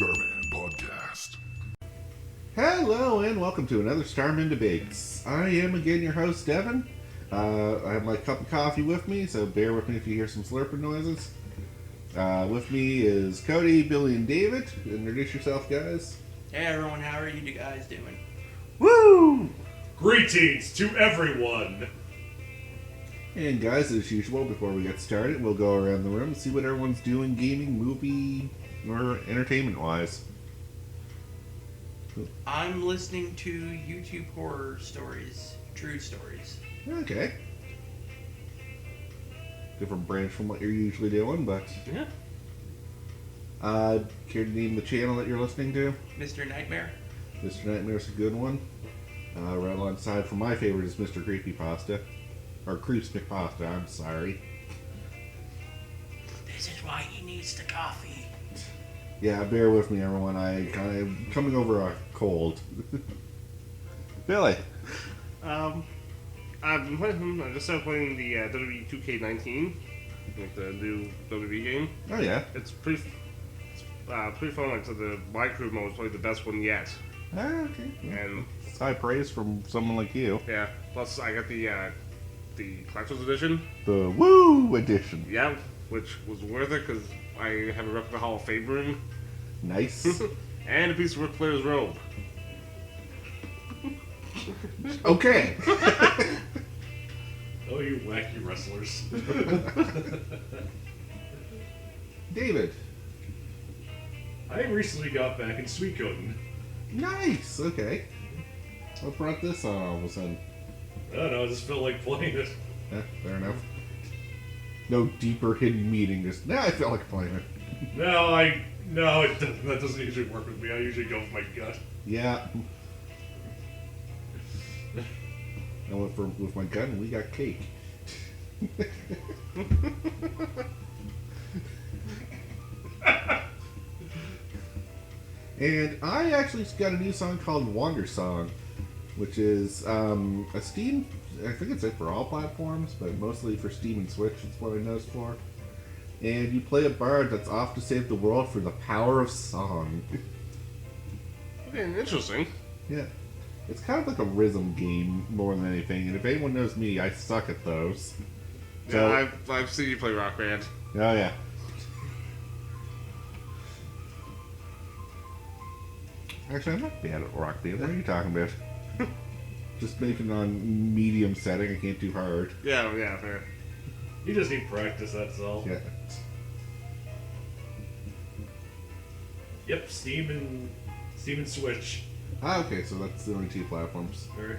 Starmen Podcast. Hello and welcome to another Starmen Debates. I am again your host, Devin. I have my cup of coffee with me, so bear with me if you hear some slurping noises. With me is Cody, Billy, and David. Introduce yourself, guys. Hey everyone, how are you guys doing? Woo! Greetings to everyone! And guys, as usual, before we get started, we'll go around the room and see what everyone's doing gaming, movie, or entertainment-wise. I'm listening to YouTube horror stories, true stories. Okay. Different branch from what you're usually doing, but... Yeah. Care to name the channel that you're listening to? Mr. Nightmare? Mr. Nightmare's a good one. Right alongside from my favorite is Mr. Creepypasta. Or Creeps McPasta, I'm sorry. This is why he needs the coffee. Yeah, bear with me, everyone. I kind of coming over a cold. Billy. I'm I just started playing the WWE 2K19, like the new WWE game. Oh yeah. It's pretty fun. Like, so the My Crew mode is probably the best one yet. Ah, okay. And It's high praise from someone like you. yeah, plus I got the collector's edition. The Woo Edition. Yeah, which was worth it because I have a replica Hall of Fame ring Nice. and a piece of Ric Flair's robe. Okay. Oh, you wacky wrestlers. David. I recently got back in Suikoden. Nice. Okay. What brought this on all of a sudden? I don't know, I just felt like playing it. Fair enough. No deeper hidden meaning. Just I felt like playing it. No, that doesn't usually work with me. I usually go with my gut. Yeah. I went with my gun and we got cake. And I actually got a new song called Wander Song, which is a Steam, I think it's it for all platforms, but mostly for Steam and Switch, it's what I know it's for. And you play a bard that's off to save the world for the power of song. Okay, interesting. Yeah. It's kind of like a rhythm game more than anything, and if anyone knows me, I suck at those. So, Yeah, I've seen you play Rock Band. oh yeah. Actually, I'm not bad at rock band. What are you talking about? Just making it on medium setting. I can't do hard. Yeah, fair. You just need practice, that's all. Yeah. Yep, Steam and Switch. Ah, okay, so that's the only two platforms. Very.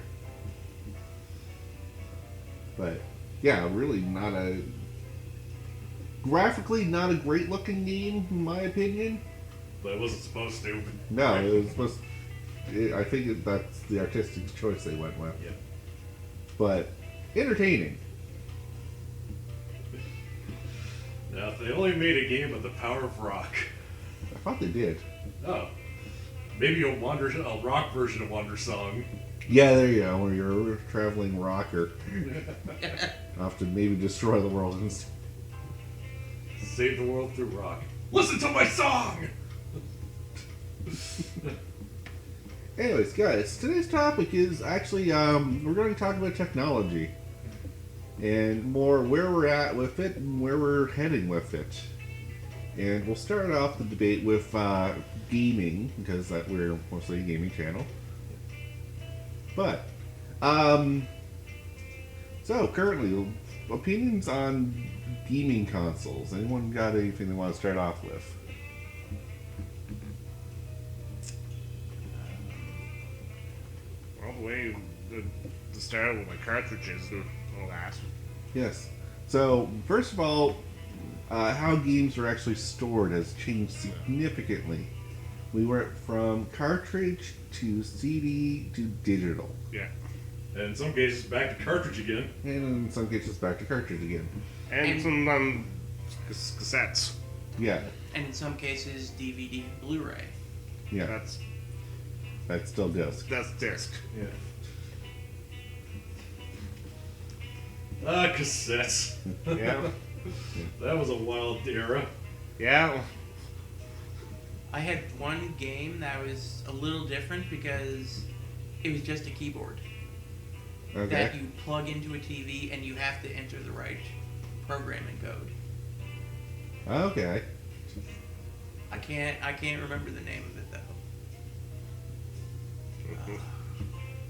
But yeah, really not a graphically not a great looking game in my opinion. But it wasn't supposed to. No, it was supposed. I think that's the artistic choice they went with. Yeah. But entertaining. Now, if they only made a game of the power of rock. I thought they did. Oh. Maybe a rock version of Wander Song. Yeah, there you go. Where you're a traveling rocker, off to maybe destroy the world. Save the world through rock. Listen to my song! Anyways, guys, today's topic is actually we're going to talk about technology and more where we're at with it and where we're heading with it. And we'll start off the debate with gaming because we're mostly a gaming channel. But so currently, opinions on gaming consoles. Anyone got anything they want to start off with? All the way to start with my cartridges and all that. Yes. So, first of all, how games are actually stored has changed significantly. We went from cartridge to CD to digital. Yeah. And in some cases, back to cartridge again. And in some cases, back to cartridge again. And some cassettes. Yeah. And in some cases, DVD, Blu-ray. Yeah. That's still disc. disc. Yeah. Cassettes. Yeah. That was a wild era. Yeah. I had one game that was a little different because it was just a keyboard Okay. that you plug into a TV and you have to enter the right programming code. Okay. I can't remember the name of it though.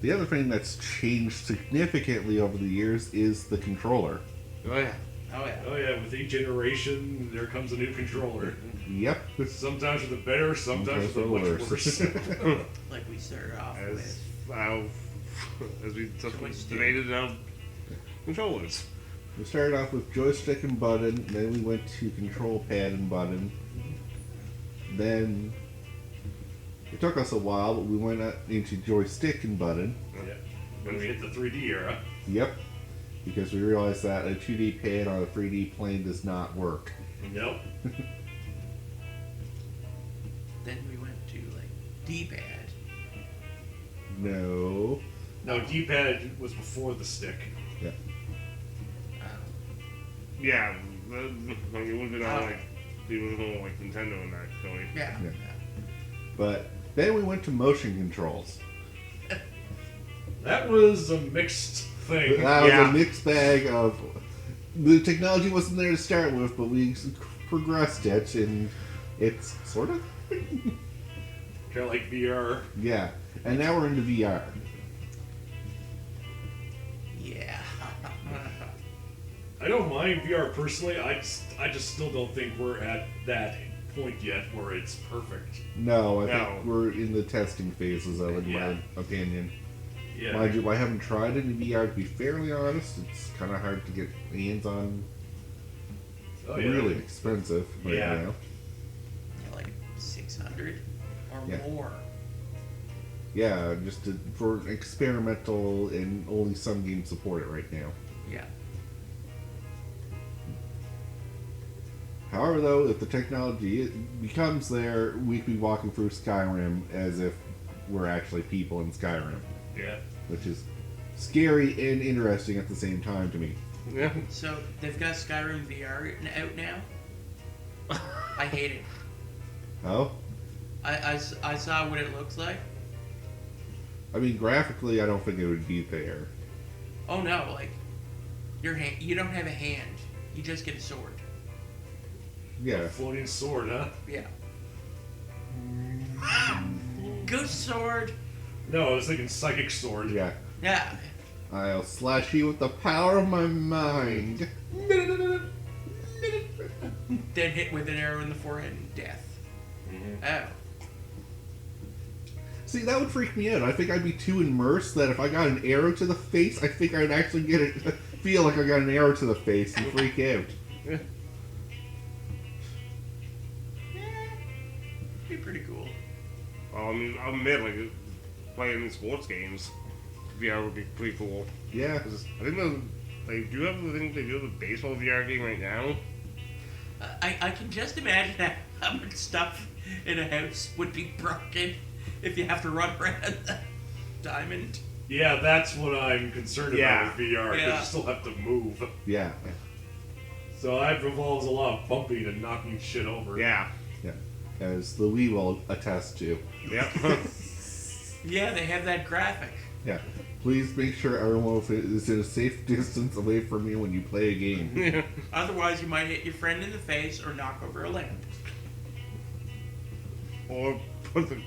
The other thing that's changed significantly over the years is the controller. Oh yeah. Oh yeah. Oh yeah, with each generation, there comes a new controller. Yep. Sometimes with the better, sometimes with the much worse. Like we started off with. As we Joystick. debated on controllers. We started off with joystick and button, then we went to control pad and button. Then it took us a while, but we went into joystick and button. Yeah. When we hit the 3D era. Yep. Because we realized that a 2D pad on a 3D plane does not work. Nope. Then we went to like D-pad. No. No, D-pad was before the stick. Yeah. Yeah, like it would have been on like the original like Nintendo and that, Cody. Yeah. Yeah. But then we went to motion controls. That was a mixed thing. That was Yeah. a mixed bag of. The technology wasn't there to start with, but we progressed it, and it's sort of. Kind of like VR. Yeah. And now we're into VR. Yeah. I don't mind VR personally. I just still don't think we're at that point yet where it's perfect. No, I No. think we're in the testing phases of it, in Yeah. my opinion. Yeah. Mind you, I haven't tried any VR, to be fairly honest. It's kind of hard to get hands on. Oh, yeah. Really expensive right Yeah. now. Like 600 or Yeah. more. Yeah, just for experimental, and only some games support it right now. Yeah. However, though, if the technology becomes there, we'd be walking through Skyrim as if we're actually people in Skyrim, Yeah. which is scary and interesting at the same time to me. Yeah. So they've got Skyrim VR out now. I hate it. Oh? I saw what it looks like. I mean, graphically, I don't think it would be there. Oh no, like your hand. You don't have a hand. You just get a sword. Yeah. Floating sword, huh? Yeah. Ghost sword. No, I was thinking psychic sword. Yeah. Yeah. I'll slash you with the power of my mind. Then hit with an arrow in the forehead and death. Mhm. Oh. See, that would freak me out. I think I'd be too immersed that if I got an arrow to the face, I think I'd actually get it, feel like I got an arrow to the face and freak out. Yeah. Be pretty cool. Well, I mean, I'll admit, like, playing sports games, VR would be pretty cool. Yeah. 'Cause I think they do have the thing they do have a baseball VR game right now. I can just imagine how much stuff in a house would be broken if you have to run around the diamond. Yeah, that's what I'm concerned Yeah. about with VR, because Yeah. you still have to move. Yeah. So that involves a lot of bumping and knocking shit over. Yeah. Yeah. As the Wii will attest to. Yep. Yeah, they have that graphic. Yeah. Please make sure everyone is in a safe distance away from you when you play a game. Otherwise, you might hit your friend in the face or knock over a lamp. Or put the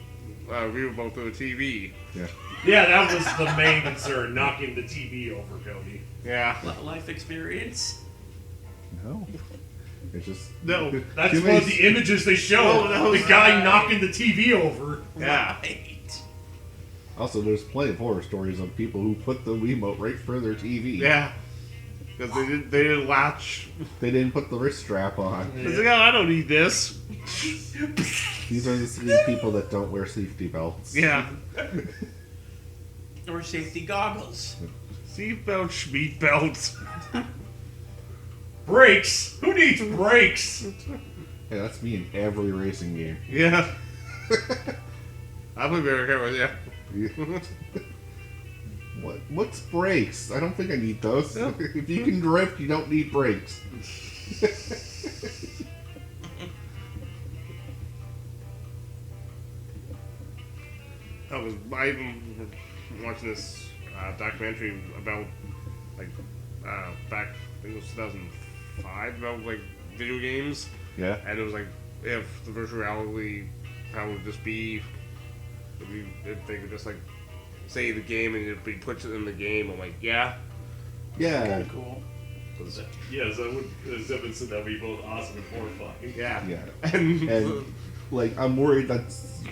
remote to the TV. Yeah. Yeah, that was the main concern, knocking the TV over, Cody. Yeah. Life experience. No. It's just No, That's too one many of the images they show. Oh, that was the guy right. knocking the TV over. Yeah. Right. Also, there's plenty of horror stories of people who put the Wiimote right through their TV. Yeah. Because they didn't latch. They didn't put the wrist strap on. It's like, oh, I don't need this. These are the same people that don't wear safety belts. Yeah. Or safety goggles. Seatbelt, schmeat belts. Brakes? Who needs brakes? Yeah, that's me in every racing game. Yeah. I'll be very careful, yeah. What's brakes? I don't think I need those. No. If you can drift, you don't need brakes. I even watching this documentary about like back I think it was 2005 about like video games, Yeah. and it was like if the virtual reality how would just be if they could just like say the game and it be put it in the game. I'm like, yeah. Yeah. Cool. Yes, that would, as Evan said, that would be both awesome and horrifying. Yeah. Yeah. And, And like I'm worried that's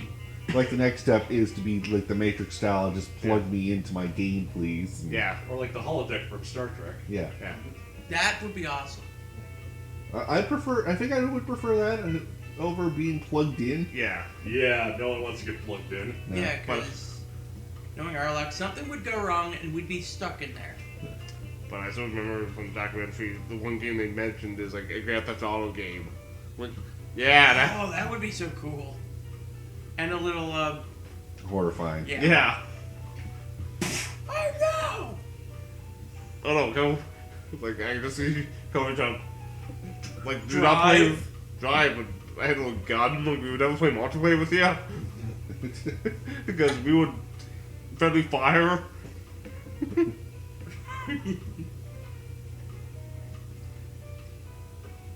like the next step is to be like the Matrix style, just plug me into my game, please. And, yeah. Or like the holodeck from Star Trek. Yeah. Yeah. That would be awesome. I prefer. I think I would prefer that over being plugged in. Yeah. Yeah, no one wants to get plugged in. No. Yeah, because knowing our luck, something would go wrong and we'd be stuck in there. But I still remember from the documentary, the one game they mentioned is like a Grand Theft Auto game. Like, yeah, that. Oh, that would be so cool. And a little, Horrifying. yeah. Yeah. Oh no! Oh no, go. Like I just see coming down. Like do not play with drive, but I had a little gun. Like we would never play multiplayer with you because we would friendly fire.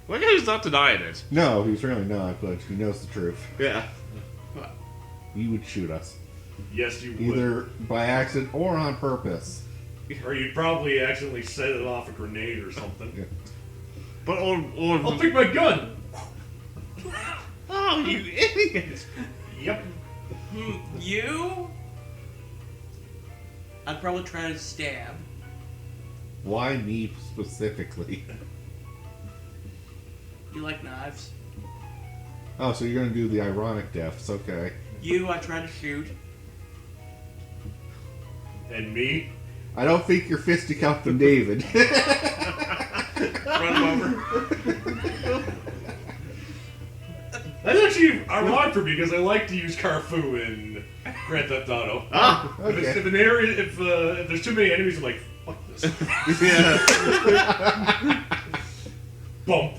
Like he's not denying it. No, he's really not, but he knows the truth. Yeah. What? He would shoot us. Yes, you would. Either by accident or on purpose. Or you'd probably accidentally set it off a grenade or something. Yeah. But I'll pick my gun! oh, you idiot! Yep. You? I'd probably try to stab. Why me specifically? You like knives? Oh, so you're gonna do the ironic deaths, okay. You, I try to shoot. And me? I don't think you're fisting Captain David. Run him over. That's actually ironic for me because I like to use Carfu in Grand Theft Auto. Ah, okay. If an area, if there's too many enemies, I'm like, fuck this. yeah. Bump.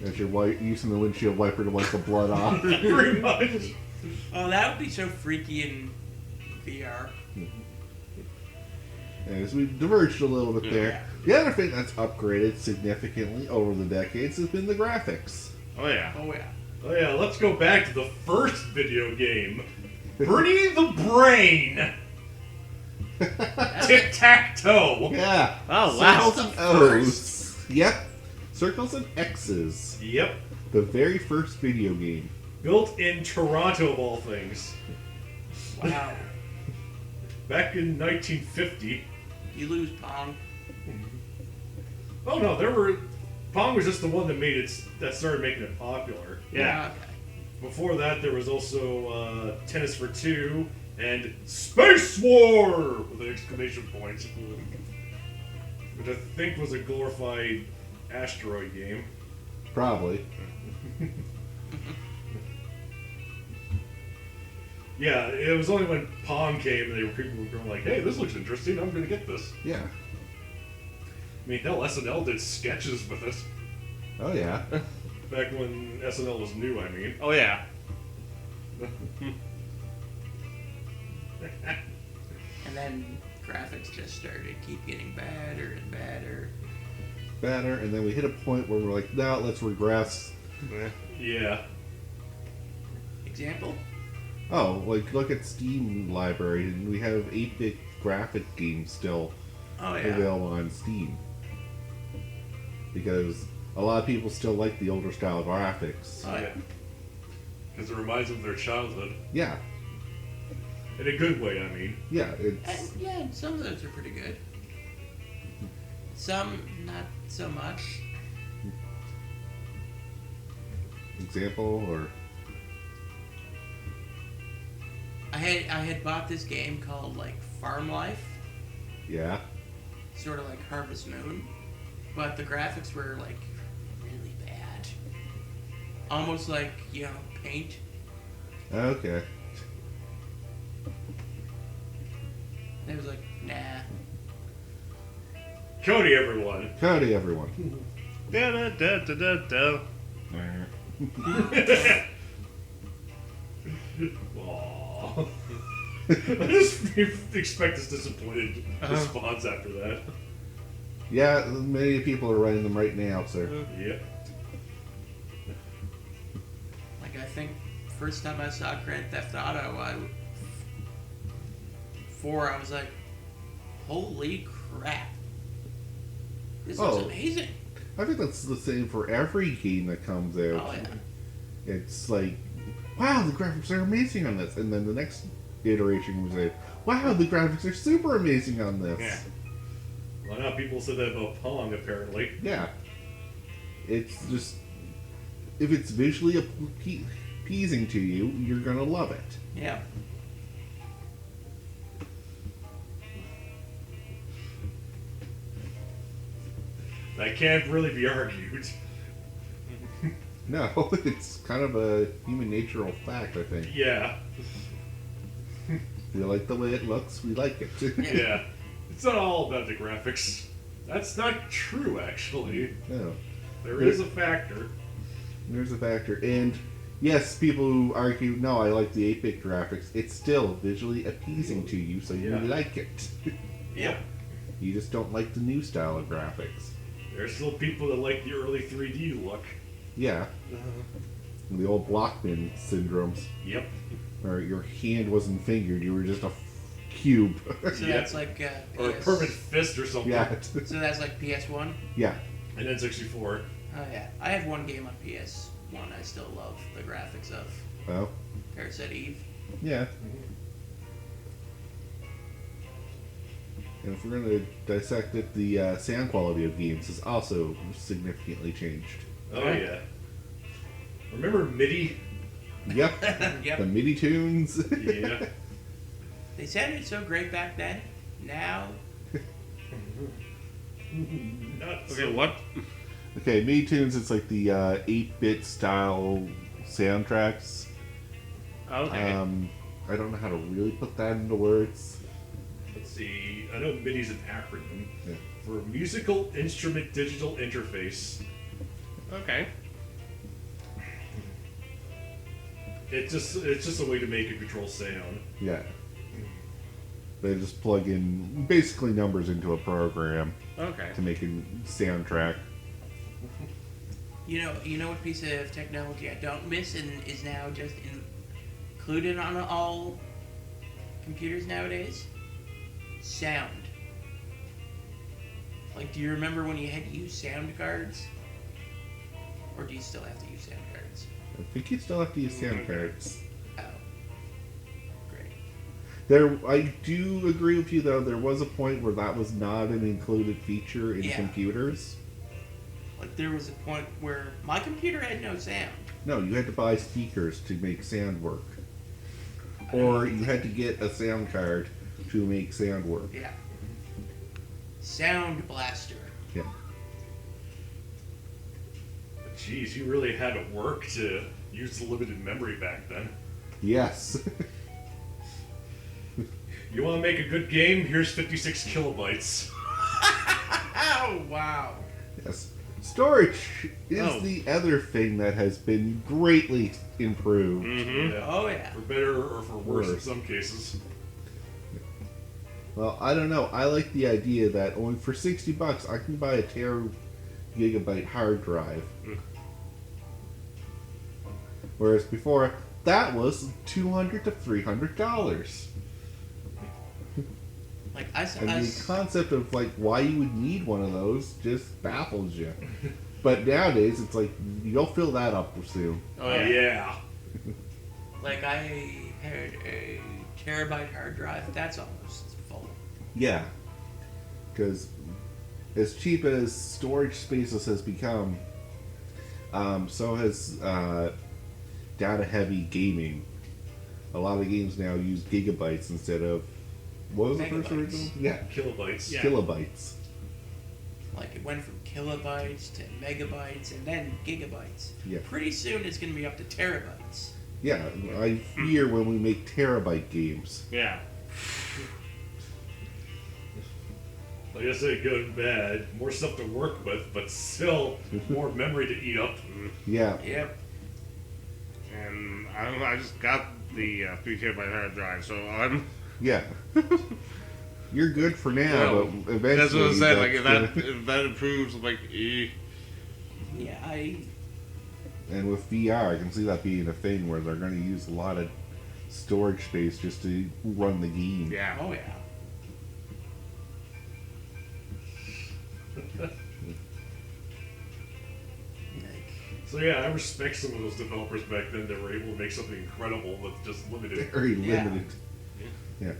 As you're using the windshield wiper to wipe the blood off. Pretty much. Oh, that would be so freaky in VR. As we diverged a little bit there. Yeah. The other thing that's upgraded significantly over the decades has been the graphics. Oh yeah. Oh yeah. Oh yeah, let's go back to the first video game. Bernie the Brain. Tic-tac-toe. Yeah. Oh wow. Circles and O's. Yep. Circles and X's. Yep. The very first video game. Built in Toronto, of all things. Wow. Back in 1950. You lose Pong. Oh no, Pong was just the one that started making it popular. Yeah. Okay. Before that, there was also Tennis for Two and Space War with an exclamation point, which I think was a glorified asteroid game. Probably. Yeah, it was only when Pong came and people were going like, "Hey, this looks interesting. I'm going to get this." Yeah. I mean, hell, SNL did sketches with it Oh yeah. back when SNL was new. I mean, Oh yeah. And then graphics just started to keep getting better and better. Better, and then we hit a point where we're like, no, let's regress. yeah. Example? Oh, like look at Steam library, and we have 8-bit graphic games still Oh yeah. available on Steam. Because a lot of people still like the older style graphics. Oh yeah. Because it reminds them of their childhood Yeah, in a good way. I mean, yeah, it's And yeah, some of those are pretty good. Some not so much. example or I had bought this game called like Farm Life, yeah. sort of like Harvest Moon, but the graphics were like really bad. Almost like, Paint. Okay. And it was like, nah. Cody, everyone. Howdy, everyone. Da da da da da da. Aww. expect this disappointed response after that. Yeah, many people are running them right now, sir. Yep. Like, I think first time I saw Grand Theft Auto 4, I was like, holy crap. This looks amazing. I think that's the same for every game that comes out. Oh, yeah. It's like, wow, the graphics are amazing on this. And then the next iteration was like, wow, the graphics are super amazing on this. Yeah. Well, now people said that about Pong, apparently. Yeah. It's just, if it's visually appeasing to you, you're going to love it. Yeah. That can't really be argued. No, it's kind of a human natural fact, I think. Yeah. We like the way it looks, we like it. Yeah. It's not all about the graphics. That's not true, actually. No. There is a factor. There's a factor. And yes, people who argue, no, I like the 8-bit graphics, it's still visually appeasing to you, so you Yeah. like it. Yep. You just don't like the new style of graphics. There's still people that like the early 3D look. Yeah. The old Blockman syndromes, Yep. where your hand wasn't fingered, you were just a cube. So Yeah. that's like Or a PS... permanent fist or something. Yeah. So that's like PS1? Yeah. And then 64. Oh, yeah. I have one game on PS1 I still love the graphics of. Well, Parasite Eve. yeah. And if we're going to dissect it, the sound quality of games has also significantly changed. Oh, yeah. Remember MIDI? Yep. Yep. The MIDI tunes. Yeah. They sounded so great back then. Now, Not Okay, so. what? Okay, MIDI tunes, it's like the 8-bit style soundtracks. Okay. I don't know how to really put that into words. Let's see. I know MIDI's an acronym Yeah. for Musical Instrument Digital Interface. Okay. It's just a way to make and control sound. Yeah. They just plug in basically numbers into a program Okay. to make a soundtrack. you know what piece of technology I don't miss and is now just included on all computers nowadays? Sound. Like, do you remember when you had to use sound cards? Or do you still have to use sound cards? I think you still have to use sound cards. Oh. Great. I do agree with you though, there was a point where that was not an included feature in Yeah. computers. Like, there was a point where my computer had no sound. No, you had to buy speakers to make sound work. Or you had to get a sound card to make sound work. Yeah. Sound Blaster. Yeah. Jeez, you really had to work to use the limited memory back then. Yes. You want to make a good game? Here's 56 kilobytes. Oh, wow. Yes. Storage is Oh. the other thing that has been greatly improved. Mm-hmm. Yeah. Oh, yeah. For better or for worse in Worse. some cases. Well, I don't know. I like the idea that only for $60 I can buy a teragigabyte hard drive. Mm. Whereas before, that was $200 to $300. Like, And the concept of like why you would need one of those just baffles you. But nowadays, it's like you'll fill that up soon. Oh, Oh, yeah. yeah. like, I had a terabyte hard drive. That's almost full. Yeah, because as cheap as storage spaces has become, so has data-heavy gaming. A lot of games now use gigabytes instead of what was the first Megabytes. original? Yeah, Kilobytes. Yeah. kilobytes. Like, it went from kilobytes to megabytes and then gigabytes. Yeah. Pretty soon it's going to be up to terabytes. Yeah, I fear when we make terabyte games. Yeah. Like I say, good and bad. More stuff to work with, but still more memory to eat up. Yeah, Yep. And I just got the 3 terabyte hard drive, so I'm Yeah. You're good for now, Yeah, but eventually. that's what I said. Like that's if that improves, like Yeah, and with VR, I can see that being a thing where they're going to use a lot of storage space just to run the game. yeah. oh yeah. Like, So yeah, I respect some of those developers back then that were able to make something incredible with just limited. Very Yeah. limited. Yeah.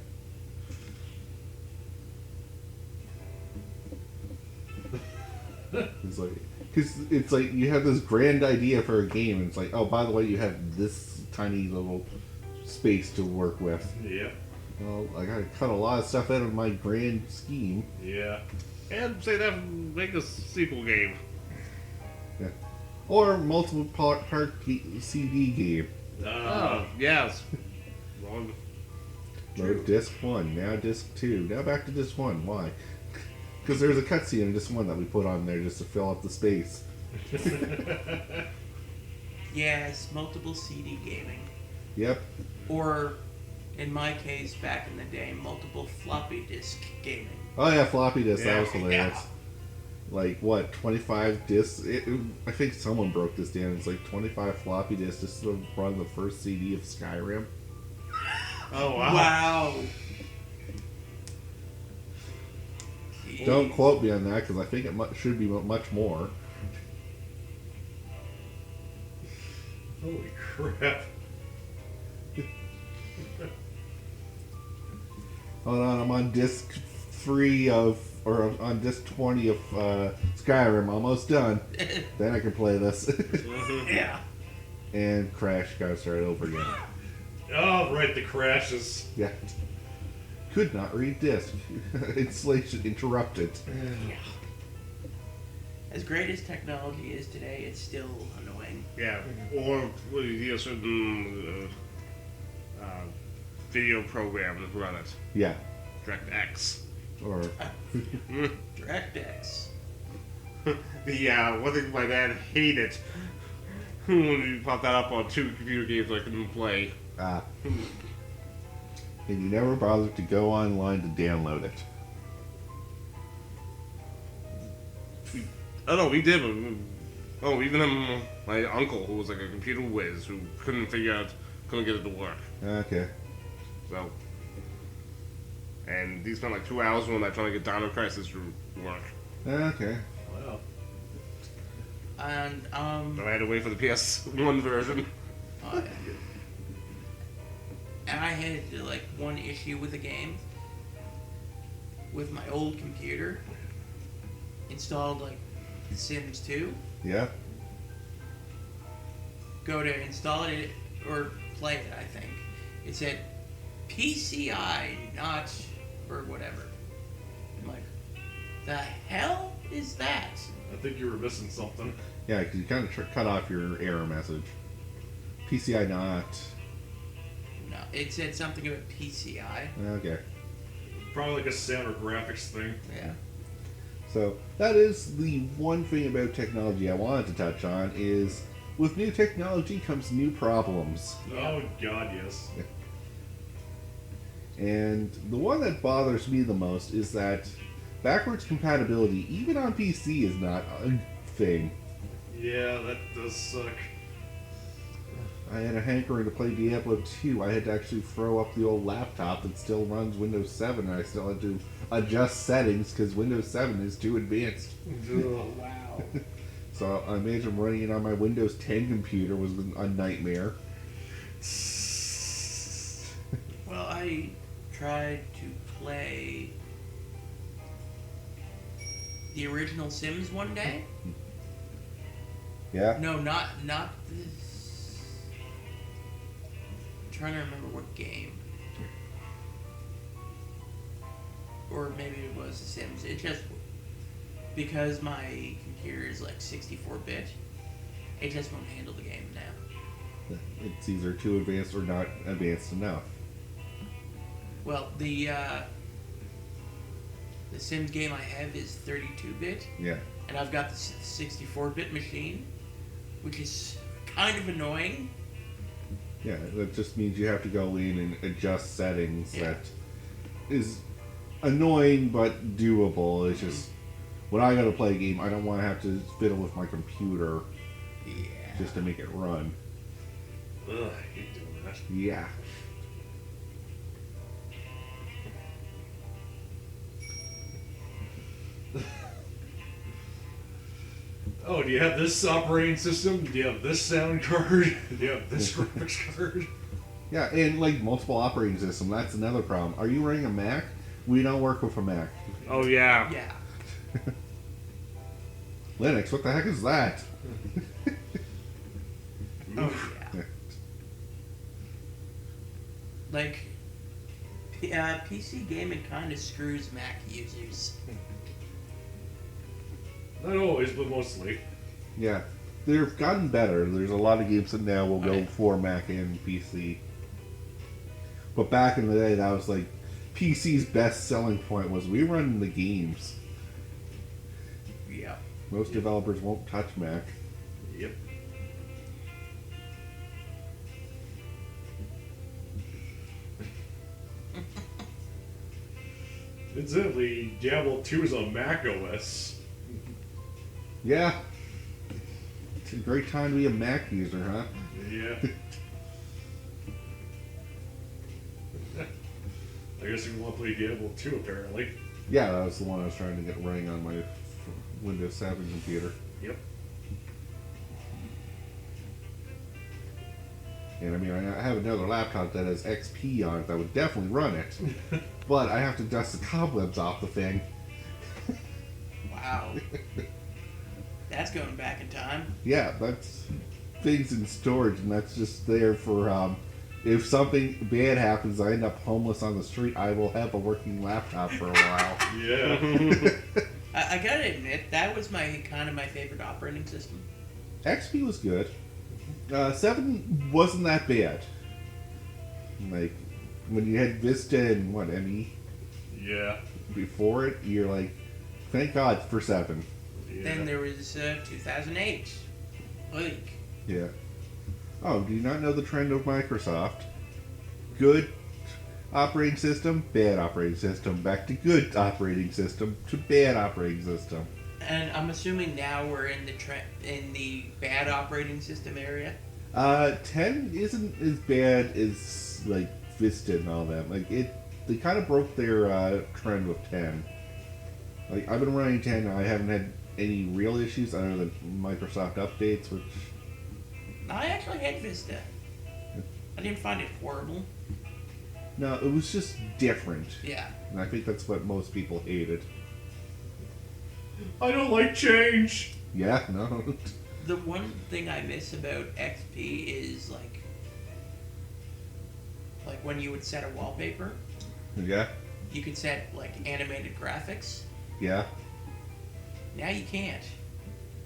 It's like, because it's like you have this grand idea for a game, and it's like, oh, by the way, you have this tiny little space to work with. Yeah, Well, I gotta cut a lot of stuff out of my grand scheme. yeah. And say that make a sequel game. Yeah. Or multiple part CD game. Oh, yes. Wrong. No, disc 1, now disc 2, now back to disc 1. Why? Because there's a cutscene in disc 1 that we put on there just to fill up the space. yes, multiple CD gaming. Yep. Or, in my case, back in the day, multiple floppy disk gaming. Oh yeah, floppy disk, that Yeah. was hilarious. Like, what, 25 discs? I think someone broke this down. It's like 25 floppy disks just to run the first CD of Skyrim. Oh wow. Wow. Don't Jeez. quote me on that, because I think it should be much more. Holy crap! Hold on, I'm on disc 3 of, or on disc 20 of Skyrim, almost done. Then I can play this. Yeah. And crash, gotta start over again. Oh right, the crashes. Yeah. Could not read disk. Installation interrupted. Yeah. As great as technology is today, it's still annoying. Yeah. Or what do you certain video program to run it. Yeah. DirectX. Or DirectX. The one thing my dad hated when you pop that up on 2 computer games I couldn't play. and you never bothered to go online to download it. Oh no, we did. But even my uncle, who was like a computer whiz, who couldn't get it to work. Okay. So, and he spent like 2 hours one night trying to get Dino Crisis to work. Okay. Wow. And, So I had to wait for the PS1 version. and I had like one issue with the game with my old computer. Installed like The Sims 2. Yeah. Go to install it or play it, I think. It said PCI, not or whatever. I'm like, the hell is that? I think you were missing something. Yeah, because you kind of cut off your error message. PCI not. No, it said something about PCI. Okay. Probably like a sound or graphics thing. Yeah. So that is the one thing about technology I wanted to touch on is with new technology comes new problems. Oh god, yes. And the one that bothers me the most is that backwards compatibility, even on PC, is not a thing. Yeah, that does suck. I had a hankering to play Diablo 2. I had to actually throw up the old laptop that still runs Windows 7, and I still had to adjust settings because Windows 7 is too advanced. Wow. So I imagine running it on my Windows 10 computer was a nightmare. Well, I tried to play the original Sims one day. Yeah? No, not this. I'm trying to remember what game. Or maybe it was The Sims. It just because my computer is like 64-bit, it just won't handle the game now. It's either too advanced or not advanced enough. Well, the Sims game I have is 32-bit, Yeah. and I've got the 64-bit machine, which is kind of annoying. Yeah, that just means you have to go in and adjust settings Yeah. that is annoying but doable. It's just when I gotta play a game, I don't want to have to fiddle with my computer Yeah. just to make it run. Ugh, I hate doing that. Yeah. Oh, do you have this operating system? Do you have this sound card? Do you have this graphics card? Yeah, and like multiple operating system, that's another problem. Are you running a Mac? We don't work with a Mac. Oh yeah. Yeah. Linux, what the heck is that? Oh yeah. Like, PC gaming kind of screws Mac users. Not always, but mostly. Yeah. They've gotten better. There's a lot of games that now will go Okay. for Mac and PC. But back in the day, that was like PC's best selling point was we run the games. Yeah. Most developers won't touch Mac. Yep. Incidentally, Diablo 2 is on Mac OS. Yeah. It's a great time to be a Mac user, huh? Yeah. I guess you want to play Diablo 2, apparently. Yeah, that was the one I was trying to get running on my Windows 7 computer. Yep. And I mean, I have another laptop that has XP on it that would definitely run it. But I have to dust the cobwebs off the thing. Wow. That's going back in time. Yeah, that's things in storage, and that's just there for if something bad happens, I end up homeless on the street, I will have a working laptop for a while. Yeah. I gotta admit, that was my favorite operating system. XP was good. 7 wasn't that bad. Like, when you had Vista and, ME Yeah. before it, you're like, thank God for 7. Yeah. Then there was 2008. Like, Yeah. Oh, do you not know the trend of Microsoft? Good operating system, bad operating system, back to good operating system, to bad operating system. and I'm assuming now we're in the bad operating system area. 10 isn't as bad as, like, Vista and all that. Like, they kind of broke their trend with 10. Like, I've been running 10, I haven't had any real issues other than Microsoft updates, which... I actually had Vista. I didn't find it horrible. No, it was just different. Yeah. And I think that's what most people hated. I don't like change. Yeah, no. The one thing I miss about XP is like when you would set a wallpaper, Yeah, you could set like animated graphics. yeah. Now you can't.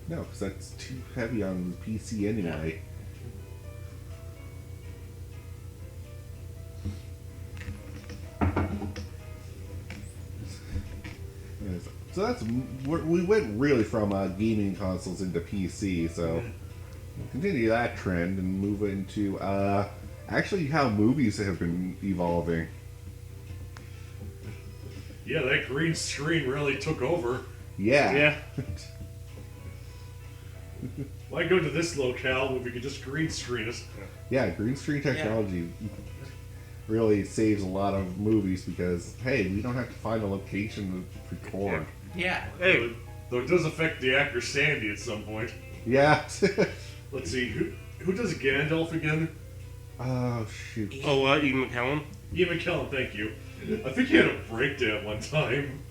No, because that's too heavy on the PC anyway. Yes. So that's we went really from gaming consoles into PC. So we'll continue that trend and move into actually how movies have been evolving. Yeah, that green screen really took over. Yeah. Yeah. Why go to this locale when we could just green screen us? Yeah, green screen technology really saves a lot of movies because, hey, we don't have to find a location to record. Yeah. Hey. Though it does affect the actor Sandy at some point. Yeah. Let's see, who does Gandalf again? Oh, shoot. Oh, Ian McKellen? Ian McKellen, thank you. I think he had a breakdown one time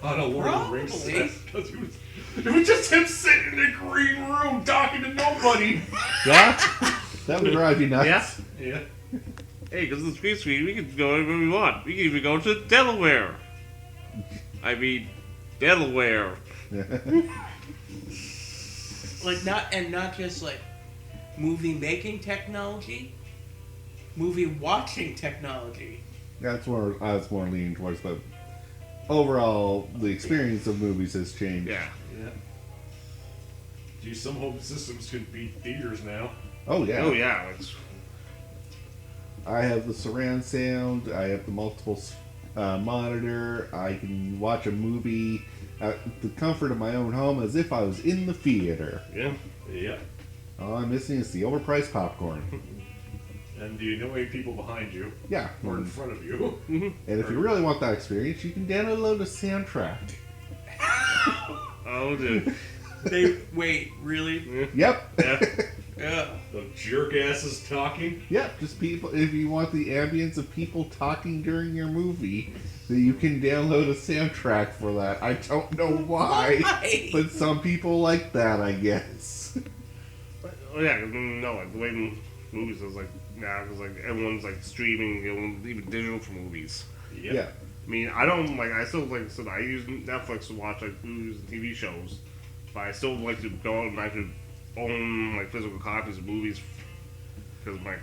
on a Lord of the Rings set. Probably. Because it was just him sitting in a green room talking to nobody. That would drive you nuts. Yeah. Hey, because it's green screen, we can go anywhere we want. We can even go to Delaware. I mean, Delaware. Like not just like movie making technology, movie watching technology. That's where I was more leaning towards, but overall, the experience of movies has changed. Yeah. Yeah. Gee, some home systems could beat theaters now. Oh, yeah. Oh, yeah. It's, I have the surround sound, I have the multiple monitor. I can watch a movie at the comfort of my own home as if I was in the theater. Yeah. Yep. All I'm missing is the overpriced popcorn. And do you know any people behind you Yeah. or in front of you? And if you really want that experience, you can download a soundtrack. Oh, dude. Wait, really? Yep. Yeah. Yeah. The jerk asses talking. Yep, just people. If you want the ambience of people talking during your movie, then you can download a soundtrack for that. I don't know why, Why? but some people like that, I guess. Oh, yeah, 'cause, no, like the way movies is like now, because like everyone's like streaming, even digital for movies. Yep. Yeah, I mean, I don't like. I still like. So I use Netflix to watch like movies and TV shows, but I still like to go out and actually own like physical copies of movies because my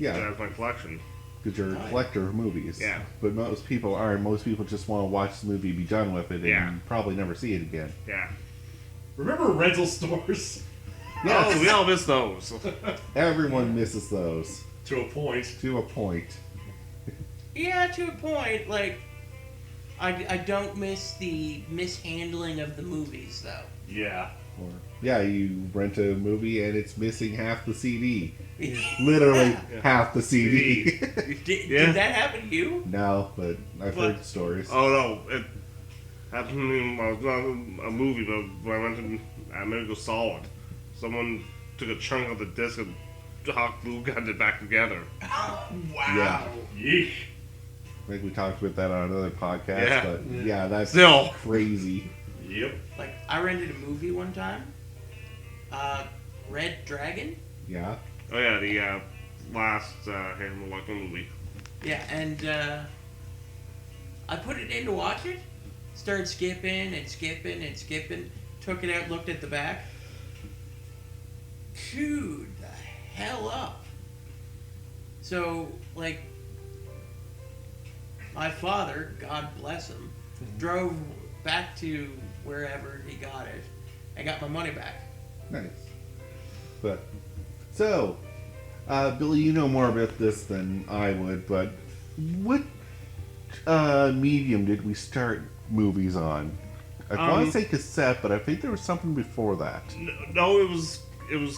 yeah, that's my collection. because you're a collector of movies. Yeah. But most people aren't. Most people just want to watch the movie, be done with it, and Yeah. probably never see it again. Yeah. Remember rental stores? Oh, we all miss those. Everyone misses those To a point. to a point. Yeah, to a point. Like, I don't miss the mishandling of the movies, though. Yeah. Or, yeah, you rent a movie and it's missing half the CD. Literally half the CD. Did that happen to you? No, but I've heard stories. Oh no, it happened to me. Well, it's not a movie, but when I went to America Solid, someone took a chunk of the disc and hot glue gunned it back together. Wow. Yeah. Yeesh. I think we talked about that on another podcast, Yeah. but yeah, that's Still. crazy. Yep. Like, I rented a movie one time. Red Dragon. Yeah. Oh yeah, the last Hannibal Lecter movie. Yeah, and I put it in to watch it. Started skipping and skipping and skipping. Took it out, looked at the back. Dude, the hell up. So, like, my father, God bless him, drove back to wherever he got it and got my money back. Nice. But, so, Billy, you know more about this than I would, but what medium did we start movies on? I want to say cassette, but I think there was something before that. No, it was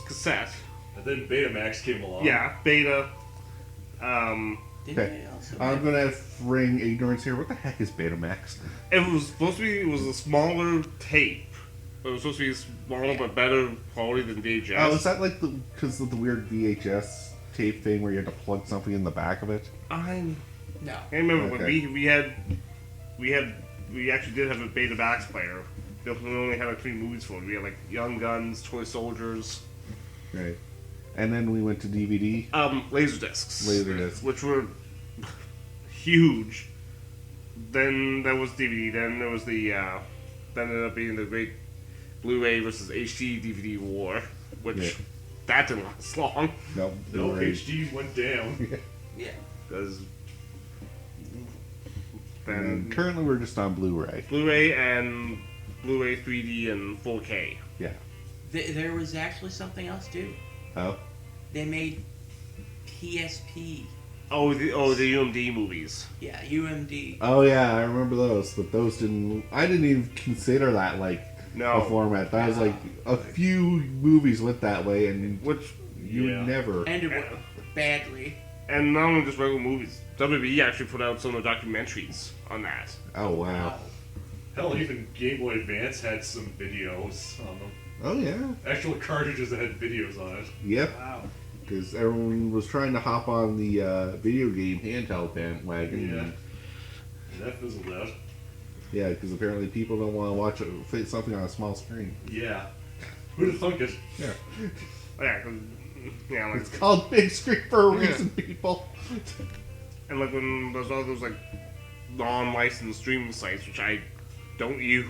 cassette. And then Betamax came along. Yeah, Beta. Didn't Okay. they also I'm going to ring ignorance here. What the heck is Betamax? It was supposed to be. It was a smaller tape. It was supposed to be smaller but better quality than VHS. Oh, is that like because of the weird VHS tape thing where you had to plug something in the back of it? No. I remember when Okay. we actually did have a Betamax player. We only had like 3 movies for it. We had like Young Guns, Toy Soldiers, Right. And then we went to DVD. Laserdiscs. Laserdiscs. Which were huge. Then there was DVD. Then there was the then ended up being the great Blu-ray versus HD DVD war, which Yeah. that didn't last long No, No, Blu-ray. HD went down. Yeah. because And then currently we're just on Blu-ray. Blu-ray and Blu-ray 3D and 4K. Yeah. There was actually something else, too. Oh. They made PSP. Oh, the UMD movies. Yeah, UMD. Oh yeah, I remember those, but those didn't. I didn't even consider that like No. a format. That was like a few movies went that way, and Which you Yeah. would never. Ended badly. and not only just regular movies. WB actually put out some of the documentaries on that. Oh wow. Hell, even Game Boy Advance had some videos on them. Oh yeah. Actual cartridges that had videos on it. Yep. Wow. Because everyone was trying to hop on the video game handheld bandwagon. Yeah. and- And that fizzled out. Yeah, because apparently people don't want to watch something on a small screen. Yeah. Who'd have thunk it? Yeah. Oh, yeah, 'cause- yeah, like It's called big screen for a Yeah. reason, people. and like when there's all those like non-licensed streaming sites, which I don't use,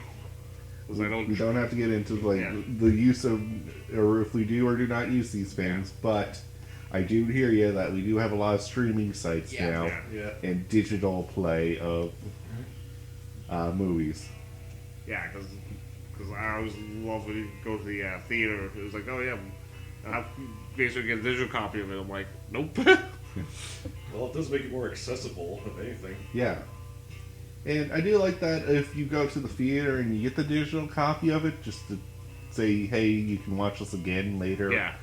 because I We don't. don't have to get into like Yeah. the use of, or if we do or do not use these things, but I do hear you that we do have a lot of streaming sites Yeah. now Yeah. Yeah. and digital play of movies. Yeah, because I always love when you go to the theater. It was like, oh yeah, I basically get a digital copy of it. I'm like, nope. Well, it does make it more accessible, if anything. Yeah, And I do like that if you go to the theater and you get the digital copy of it, just to say, hey, you can watch this again later Yeah.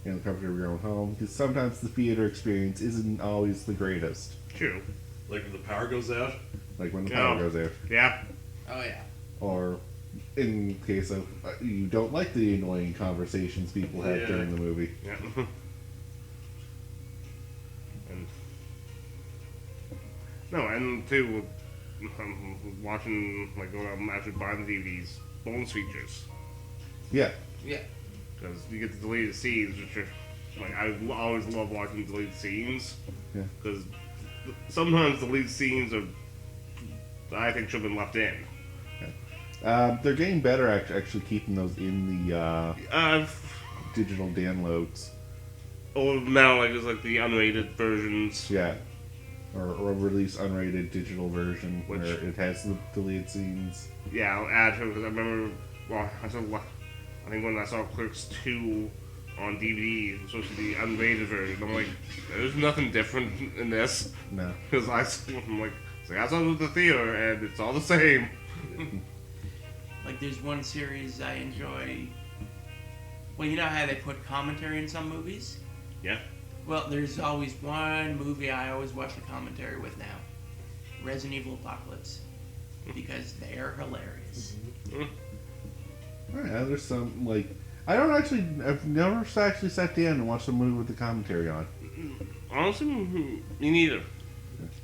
in the comfort of your own home. Because sometimes the theater experience isn't always the greatest. True. Like when the power goes out. Like when the power goes out. Yeah. Oh yeah. Or in case of you don't like the annoying conversations people have Yeah. during the movie. Yeah. and no, and too, watching like when I'm actually buying the DVDs, bonus features, Yeah. Yeah. because you get the deleted scenes, which are like I always love watching deleted scenes. Yeah. Because sometimes the deleted scenes are I think should have been left in. They're getting better at actually keeping those in the digital downloads. Or now like it's like the unrated versions. Yeah. Or release unrated digital version Which- where it has the deleted scenes. Yeah, I'll add to it because I remember. Well, I think when I saw Clerks 2 on DVD, it was supposed to be the unrated version. I'm like, there's nothing different in this No. because I'm like, I saw it at the theater and it's all the same. Like there's one series I enjoy. Well, you know how they put commentary in some movies? Yeah. Well, there's always one movie I always watch the commentary with now. Resident Evil Apocalypse. Because they're hilarious. Oh, yeah, there's some, like... I've never actually sat down and watched a movie with the commentary on. Honestly, me neither.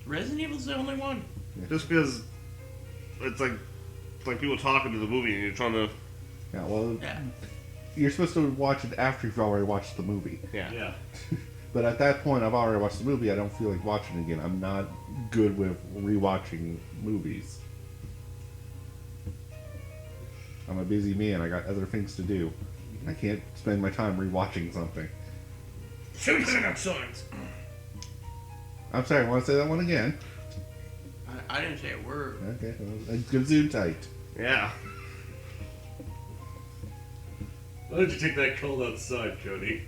Resident Evil's the only one. Just because it's like people talking to the movie and you're trying to. Yeah, well, Yeah. you're supposed to watch it after you've already watched the movie. Yeah. Yeah. But at that point, I've already watched the movie. I don't feel like watching it again. I'm not good with rewatching movies. I'm a busy man. I got other things to do. I can't spend my time rewatching something. Excellent. I'm sorry, I want to say that one again. I didn't say a word. Okay, well, good zoom tight. Yeah. Why don't you take that cold outside, Cody?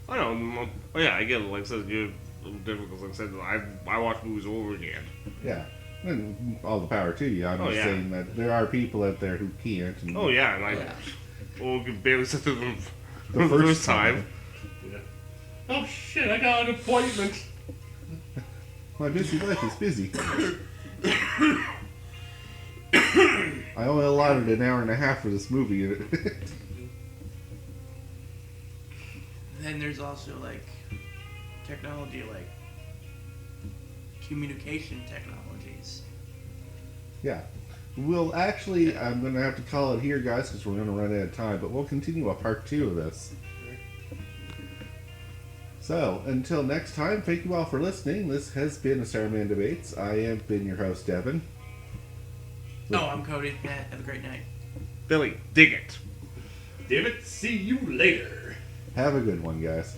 I know. Oh yeah, I get it. Like I said, you're a little different because, like I said, I watch movies over again. Yeah. And all the power to you. I'm Oh, just yeah. saying that there are people out there who can't. And Oh yeah, and I Yeah. can barely sit through them The first time. Yeah. Oh shit! I got an appointment. My busy life is busy. I only allotted an hour and a half for this movie. Then there's also like technology, like communication technologies. Yeah. We'll actually, I'm going to have to call it here, guys, because we're going to run out of time, but we'll continue a part 2 of this. So, until next time, thank you all for listening. This has been a Starman Debates. I have been your host, Devin. Oh, I'm Cody. Yeah, have a great night. Billy, dig it. Damn it! See you later. Have a good one, guys.